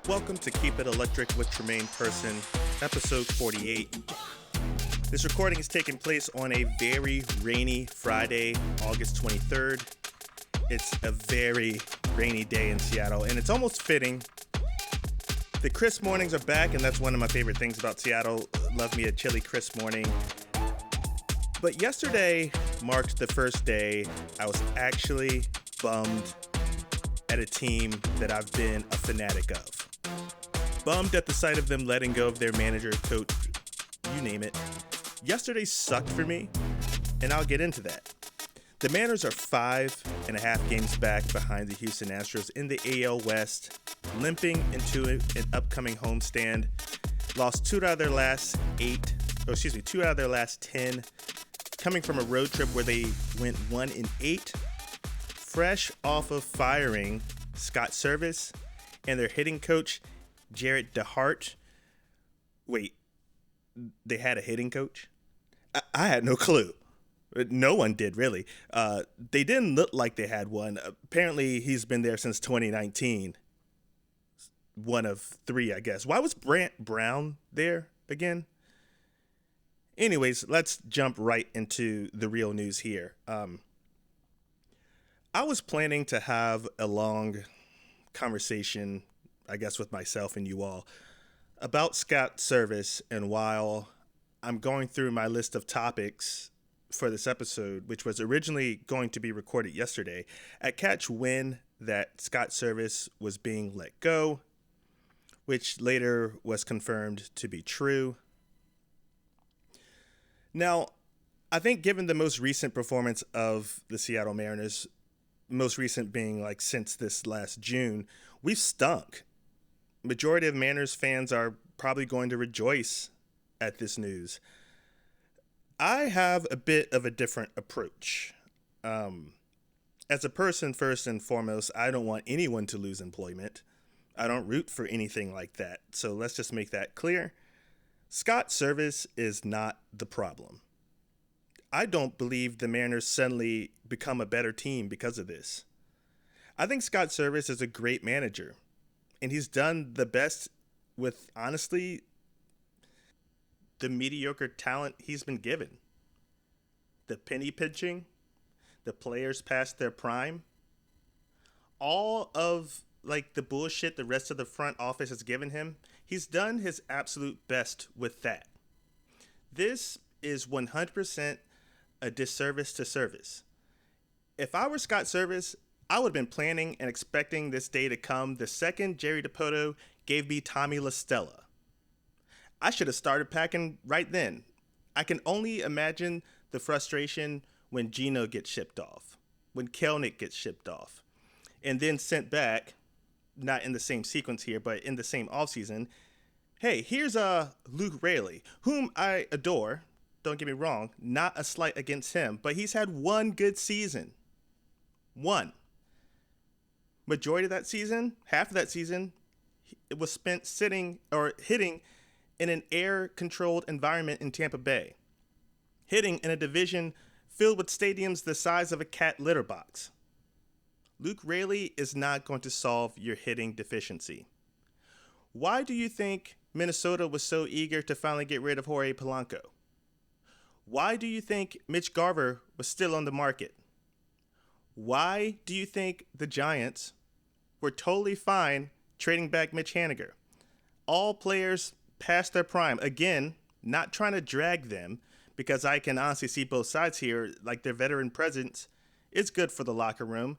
Welcome to Keep It Electric with Tremayne Person, episode 48. This recording is taking place on a very rainy Friday, August 23rd. It's a very rainy day in Seattle, and it's almost fitting. The crisp mornings are back, and that's one of my favorite things about Seattle. Love me a chilly, crisp morning. But yesterday marked the first day I was actually bummed at a team that I've been a fanatic of. Bummed at the sight of them letting go of their manager, coach, you name it. Yesterday sucked for me, and I'll get into that. The Mariners are 5.5 games back behind the Houston Astros in the AL West, limping into an upcoming homestand. Lost two out of their last 10, coming from a road trip where they went 1-8, fresh off of firing Scott Servais and their hitting coach, Jarrett DeHart. Wait, they had a hitting coach? I had no clue. No one did, really. They didn't look like they had one. Apparently, he's been there since 2019. One of three, I guess. Why was Brant Brown there again? Anyways, let's jump right into the real news here. I was planning to have a long conversation, I guess, with myself and you all about Scott Servais, and while I'm going through my list of topics for this episode, which was originally going to be recorded yesterday, I catch wind that Scott Servais was being let go, which later was confirmed to be true. Now, I think given the most recent performance of the Seattle Mariners, most recent being like since this last June, we've stunk. Majority of Mariners fans are probably going to rejoice at this news. I have a bit of a different approach. As a person, first and foremost, I don't want anyone to lose employment. I don't root for anything like that. So let's just make that clear. Scott Servais is not the problem. I don't believe the Mariners suddenly become a better team because of this. I think Scott Servais is a great manager, and he's done the best with, honestly, the mediocre talent he's been given. The penny pinching, the players past their prime, all of like the bullshit the rest of the front office has given him, he's done his absolute best with that. This is 100% a disservice to Servais. If I were Scott Servais, I would have been planning and expecting this day to come the second Jerry DiPoto gave me Tommy La Stella. I should have started packing right then. I can only imagine the frustration when Gino gets shipped off, when Kelnick gets shipped off, and then sent back, not in the same sequence here, but in the same offseason. Hey, here's Luke Raley, whom I adore. Don't get me wrong, not a slight against him, but he's had one good season. One. Majority of that season, half of that season, it was spent sitting or hitting in an air-controlled environment in Tampa Bay. Hitting in a division filled with stadiums the size of a cat litter box. Luke Raley is not going to solve your hitting deficiency. Why do you think Minnesota was so eager to finally get rid of Jorge Polanco? Why do you think Mitch Garver was still on the market? Why do you think the Giants were totally fine trading back Mitch Haniger? All players past their prime. Again, not trying to drag them, because I can honestly see both sides here. Like, their veteran presence is good for the locker room,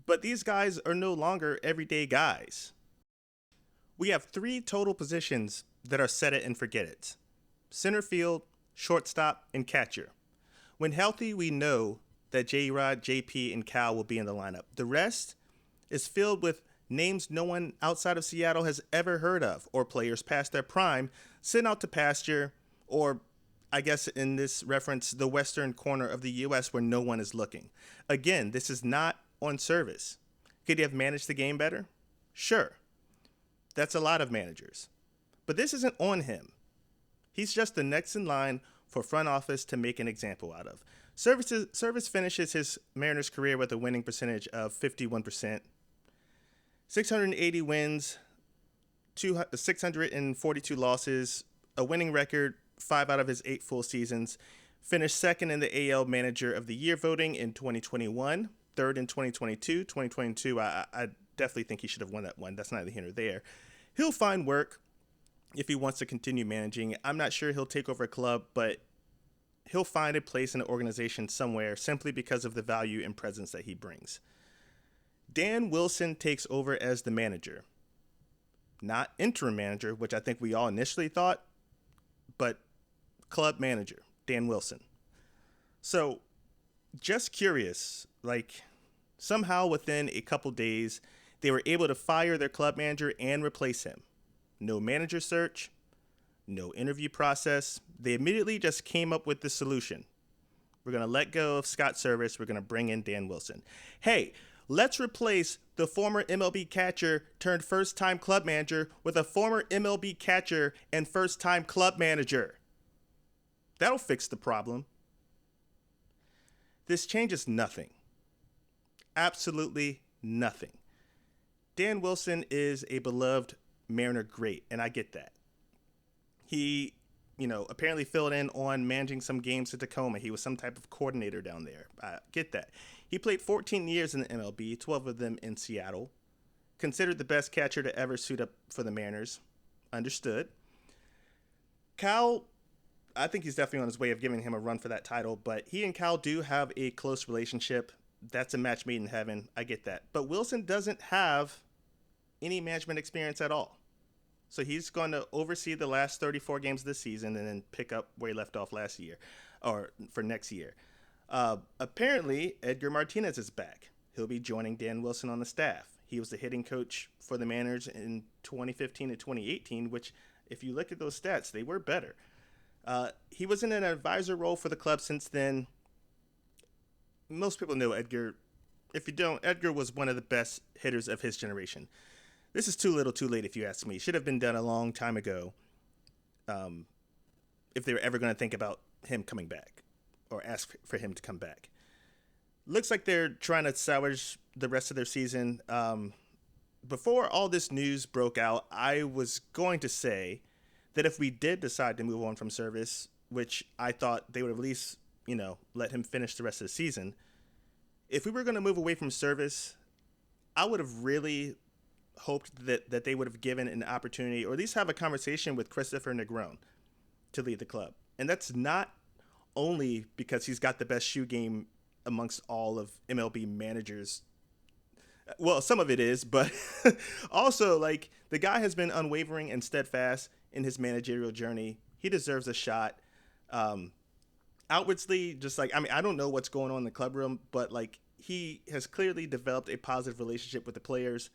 but these guys are no longer everyday guys. We have three total positions that are set it and forget it: center field, shortstop, and catcher. When healthy, we know that J-Rod, JP, and Cal will be in the lineup. The rest is filled with names no one outside of Seattle has ever heard of, or players past their prime sent out to pasture, or I guess in this reference, the western corner of the U.S. where no one is looking. Again, this is not on Servais. Could he have managed the game better? Sure. That's a lot of managers. But this isn't on him. He's just the next in line for front office to make an example out of. Servais finishes his Mariners career with a winning percentage of 51%, 680 wins, 642 losses, a winning record 5 out of his 8 full seasons, finished second in the AL Manager of the Year voting in 2021, third in 2022. 2022, I definitely think he should have won that one. That's neither here nor there. He'll find work if he wants to continue managing. I'm not sure he'll take over a club, but he'll find a place in an organization somewhere simply because of the value and presence that he brings. Dan Wilson takes over as the manager. Not interim manager, which I think we all initially thought, but club manager, Dan Wilson. So, just curious, like, somehow within a couple days, they were able to fire their club manager and replace him. No manager search, no interview process. They immediately just came up with the solution. We're going to let go of Scott Servais. We're going to bring in Dan Wilson. Hey, let's replace the former MLB catcher turned first-time club manager with a former MLB catcher and first-time club manager. That'll fix the problem. This changes nothing. Absolutely nothing. Dan Wilson is a beloved Mariner great, and I get that. He, apparently filled in on managing some games at Tacoma. He was some type of coordinator down there. I get that. He played 14 years in the MLB, 12 of them in Seattle. Considered the best catcher to ever suit up for the Mariners. Understood. Cal, I think he's definitely on his way of giving him a run for that title, but he and Cal do have a close relationship. That's a match made in heaven. I get that. But Wilson doesn't have any management experience at all. So he's going to oversee the last 34 games of the season and then pick up where he left off last year, or for next year. Apparently, Edgar Martinez is back. He'll be joining Dan Wilson on the staff. He was the hitting coach for the Mariners in 2015 to 2018, which, if you look at those stats, they were better. He was in an advisor role for the club since then. Most people know Edgar. If you don't, Edgar was one of the best hitters of his generation. This is too little too late, if you ask me. Should have been done a long time ago if they were ever going to think about him coming back or ask for him to come back. Looks like they're trying to salvage the rest of their season. Before all this news broke out, I was going to say that if we did decide to move on from Servais, which I thought they would at least, let him finish the rest of the season, if we were going to move away from Servais, I would have really hoped that they would have given an opportunity or at least have a conversation with Christopher Negron to lead the club. And that's not only because he's got the best shoe game amongst all of MLB managers. Well, some of it is, but also, like, the guy has been unwavering and steadfast in his managerial journey. He deserves a shot. Outwardly, just like, I don't know what's going on in the club room, but, like, he has clearly developed a positive relationship with the players.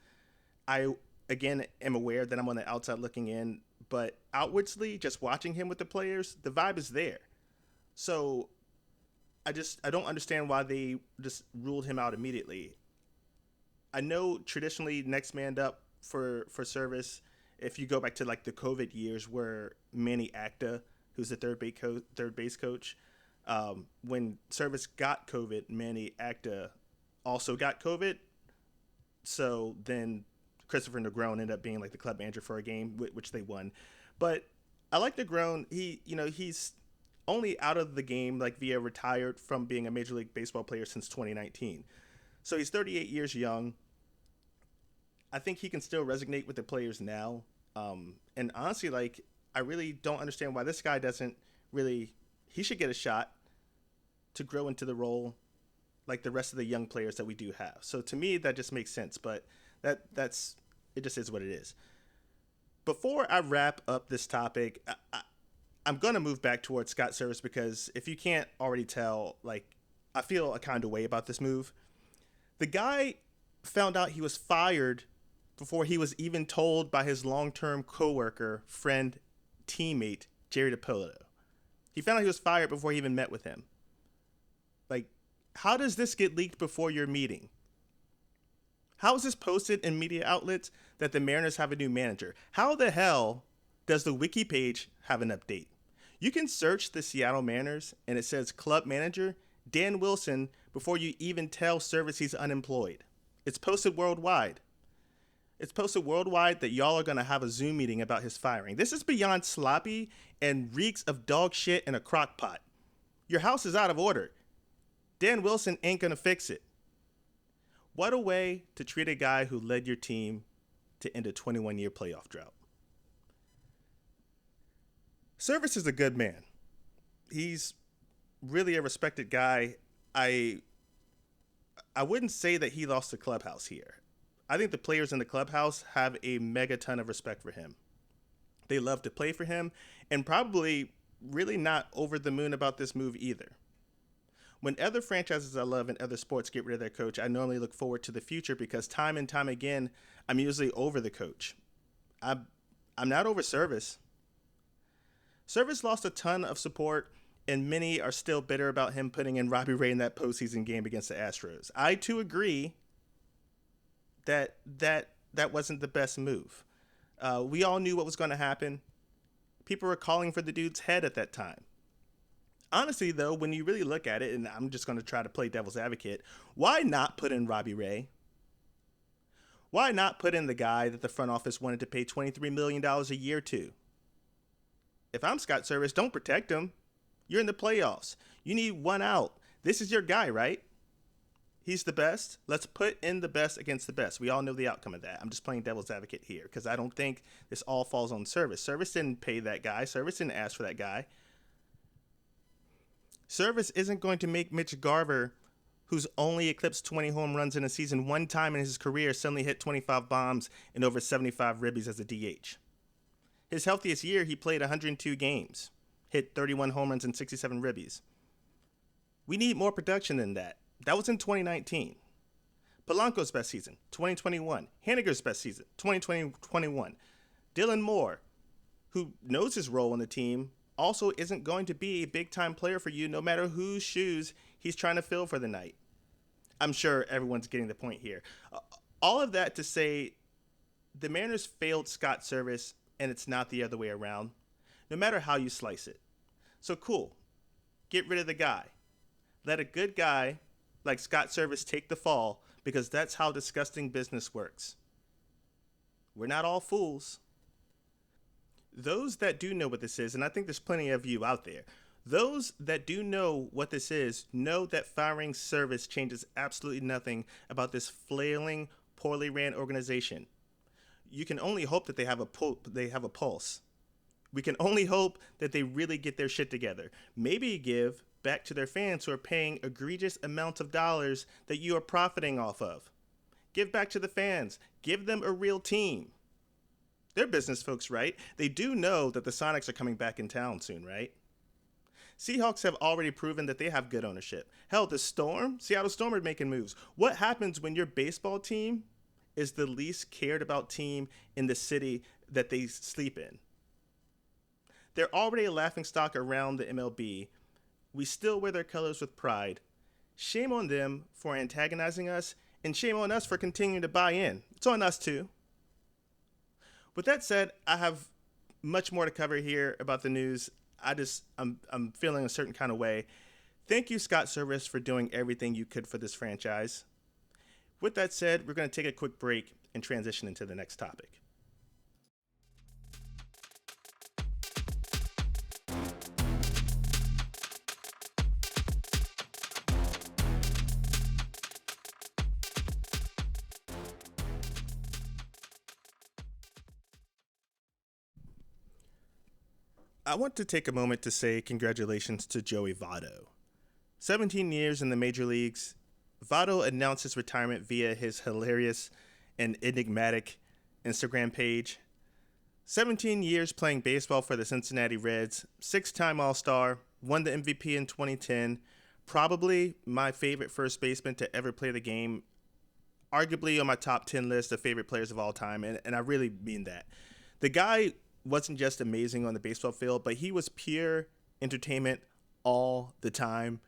I, again, am aware that I'm on the outside looking in, but outwardly, just watching him with the players, the vibe is there. So I don't understand why they just ruled him out immediately. I know traditionally next man up for Servais, if you go back to like the COVID years where Manny Acta, who's the third base coach, when Servais got COVID, Manny Acta also got COVID. So then Christopher Negron ended up being like the club manager for a game, which they won. But I like Negron. He's only out of the game like via retired from being a Major League Baseball player since 2019. So he's 38 years young. I think he can still resonate with the players now. And honestly, like, I really don't understand why this guy doesn't really, he should get a shot to grow into the role like the rest of the young players that we do have. So to me, that just makes sense, but that's it just is what it is. Before I wrap up this topic, I'm going to move back towards Scott Servais because if you can't already tell, like, I feel a kind of way about this move. The guy found out he was fired before he was even told by his long-term coworker, friend, teammate, Jerry DiPillo. He found out he was fired before he even met with him. Like, how does this get leaked before your meeting? How is this posted in media outlets that the Mariners have a new manager? How the hell does the wiki page have an update? You can search the Seattle Mariners and it says club manager Dan Wilson before you even tell Servais he's unemployed. It's posted worldwide. It's posted worldwide that y'all are going to have a Zoom meeting about his firing. This is beyond sloppy and reeks of dog shit in a crock pot. Your house is out of order. Dan Wilson ain't going to fix it. What a way to treat a guy who led your team to end a 21-year playoff drought. Servais is a good man. He's really a respected guy. I wouldn't say that he lost the clubhouse here. I think the players in the clubhouse have a mega ton of respect for him. They love to play for him and probably really not over the moon about this move either. When other franchises I love in other sports get rid of their coach, I normally look forward to the future because time and time again, I'm usually over the coach. I'm not over Servais. Servais lost a ton of support, and many are still bitter about him putting in Robbie Ray in that postseason game against the Astros. I too agree that wasn't the best move. We all knew what was going to happen. People were calling for the dude's head at that time. Honestly, though, when you really look at it, and I'm just going to try to play devil's advocate, why not put in Robbie Ray? Why not put in the guy that the front office wanted to pay $23 million a year to? If I'm Scott Servais, don't protect him. You're in the playoffs. You need one out. This is your guy, right? He's the best. Let's put in the best against the best. We all know the outcome of that. I'm just playing devil's advocate here because I don't think this all falls on Servais. Servais didn't pay that guy. Servais didn't ask for that guy. Servais isn't going to make Mitch Garver, who's only eclipsed 20 home runs in a season one time in his career, suddenly hit 25 bombs and over 75 ribbies as a DH. His healthiest year, he played 102 games, hit 31 home runs and 67 ribbies. We need more production than that. That was in 2019. Polanco's best season, 2021. Haniger's best season, 2021. Dylan Moore, who knows his role in the team, also isn't going to be a big-time player for you no matter whose shoes he's trying to fill for the night. I'm sure everyone's getting the point here. All of that to say, the Mariners failed Scott Servais, and it's not the other way around, no matter how you slice it. So cool. Get rid of the guy. Let a good guy like Scott Servais take the fall because that's how disgusting business works. We're not all fools. Those that do know what this is, and I think there's plenty of you out there, those that do know what this is know that firing Servais changes absolutely nothing about this flailing, poorly ran organization. You can only hope that they have a pulse. We can only hope that they really get their shit together. Maybe give back to their fans who are paying egregious amounts of dollars that you are profiting off of. Give back to the fans. Give them a real team. They're business folks, right? They do know that the Sonics are coming back in town soon, right? Seahawks have already proven that they have good ownership. Hell, the Seattle Storm are making moves. What happens when your baseball team is the least cared about team in the city that they sleep in? They're already a laughingstock around the MLB. We still wear their colors with pride. Shame on them for antagonizing us, and shame on us for continuing to buy in. It's on us too. With that said, I have much more to cover here about the news. I'm feeling a certain kind of way. Thank you, Scott Servais, for doing everything you could for this franchise. With that said, we're going to take a quick break and transition into the next topic. I want to take a moment to say congratulations to Joey Votto. 17 years in the major leagues, Votto announced his retirement via his hilarious and enigmatic Instagram page. 17 years playing baseball for the Cincinnati Reds, 6-time All-Star, won the MVP in 2010, probably my favorite first baseman to ever play the game, arguably on my top 10 list of favorite players of all time, and I really mean that. The guy wasn't just amazing on the baseball field, but he was pure entertainment all the time,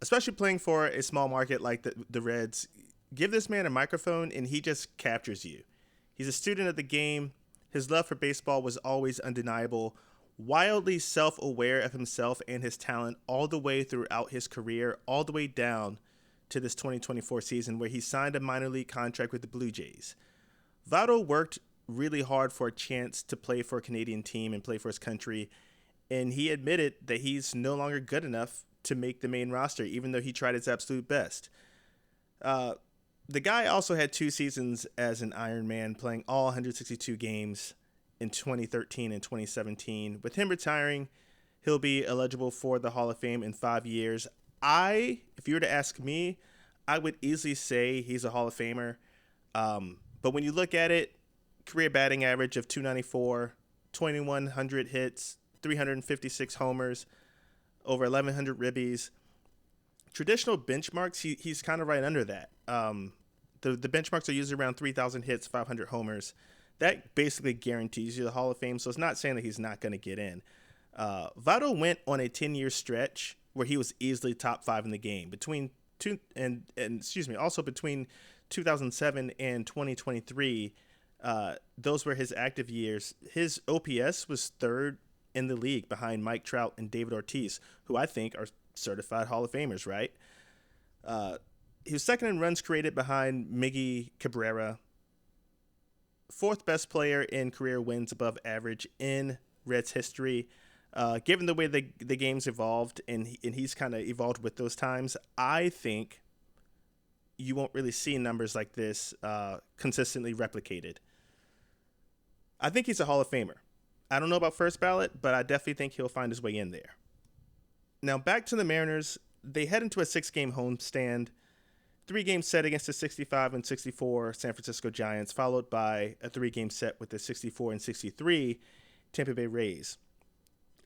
especially playing for a small market like the Reds. Give this man a microphone, and he just captures you. He's a student of the game. His love for baseball was always undeniable, wildly self-aware of himself and his talent all the way throughout his career, all the way down to this 2024 season where he signed a minor league contract with the Blue Jays. Votto worked really hard for a chance to play for a Canadian team and play for his country, and he admitted that he's no longer good enough to make the main roster, even though he tried his absolute best. Uh, the guy also had 2 seasons as an Iron Man, playing all 162 games in 2013 and 2017. With him retiring, he'll be eligible for the Hall of Fame in 5 years. If you were to ask me, I would easily say he's a Hall of Famer. But when you look at it, career batting average of 294, 2,100 hits, 356 homers, over 1,100 ribbies. Traditional benchmarks, he's kind of right under that. The benchmarks are usually around 3,000 hits, 500 homers. That basically guarantees you the Hall of Fame, so it's not saying that he's not going to get in. Votto went on a 10-year stretch where he was easily top 5 in the game between also between 2007 and 2023. Those were his active years. His OPS was third in the league behind Mike Trout and David Ortiz, who I think are certified Hall of Famers, right? He was second in runs created behind Miggy Cabrera. Fourth best player in career wins above average in Reds history. Given the way the game's evolved, and he's kind of evolved with those times, I think you won't really see numbers like this consistently replicated. I think he's a Hall of Famer. I don't know about first ballot, but I definitely think he'll find his way in there. Now back to the Mariners. They head into a 6-game homestand. 3-game set against the 65 and 64 San Francisco Giants, followed by a 3-game set with the 64 and 63 Tampa Bay Rays.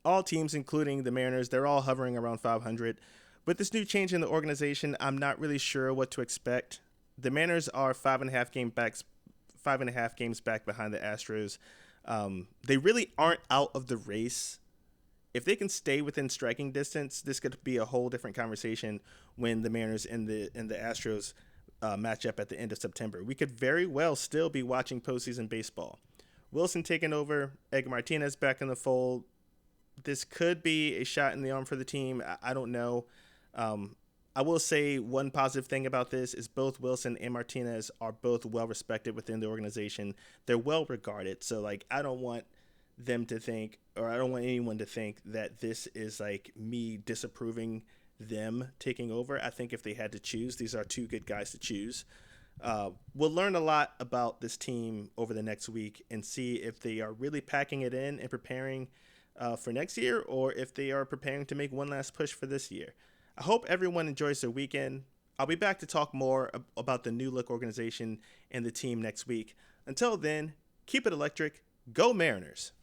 All teams, including the Mariners, they're all hovering around 500. With this new change in the organization, I'm not really sure what to expect. The Mariners are 5.5 games back behind the Astros. They really aren't out of the race. If they can stay within striking distance, this could be a whole different conversation when the Mariners and the Astros match up at the end of September. We could very well still be watching postseason baseball. Wilson taking over, Edgar Martinez back in the fold. This could be a shot in the arm for the team. I don't know. I will say one positive thing about this is both Wilson and Martinez are both well respected within the organization. They're well regarded. So I don't want them to think, or I don't want anyone to think that this is me disapproving them taking over. I think if they had to choose, these are two good guys to choose. We'll learn a lot about this team over the next week and see if they are really packing it in and preparing for next year, or if they are preparing to make one last push for this year. I hope everyone enjoys their weekend. I'll be back to talk more about the new look organization and the team next week. Until then, keep it electric. Go Mariners.